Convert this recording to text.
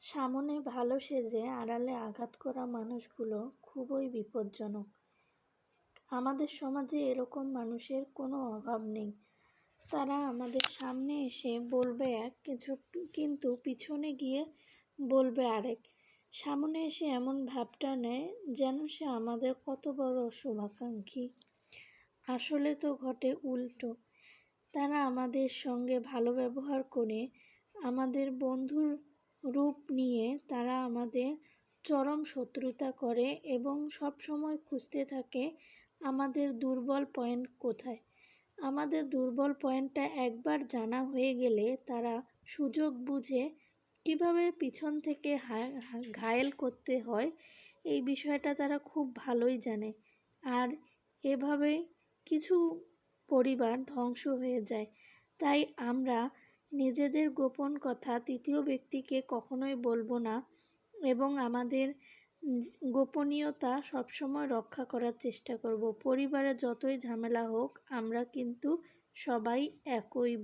সামনে ভালো সেজে আড়ালে আঘাত করা মানুষগুলো খুবই বিপজ্জনক। আমাদের সমাজে এরকম মানুষের কোনো অভাব নেই। তারা আমাদের সামনে এসে বলবে এক কিছু, কিন্তু পিছনে গিয়ে বলবে আরেক। সামনে এসে এমন ভাবটা নেয় যেন সে আমাদের কত বড় শুভাকাঙ্ক্ষী। আসলে তো ঘটে উল্টো। তারা আমাদের সঙ্গে ভালো ব্যবহার করে আমাদের বন্ধুর রূপ নিয়ে তারা আমাদের চরম শত্রুতা করে এবং সব সময় খুঁজতে থাকে আমাদের দুর্বল পয়েন্ট কোথায়। আমাদের দুর্বল পয়েন্টটা একবার জানা হয়ে গেলে তারা সুযোগ বুঝে কিভাবে পিছন থেকে ঘায়েল করতে হয় এই বিষয়টা তারা খুব ভালোই জানে। আর এভাবে কিছু পরিবার ধ্বংস হয়ে যায়। তাই আমরা নিজেদের গোপন কথা তৃতীয় ব্যক্তিকে কখনোই বলবো না এবং আমাদের গোপনীয়তা সবসময় রক্ষা করার চেষ্টা করব। পরিবারে যতই ঝামেলা হোক আমরা কিন্তু সবাই একই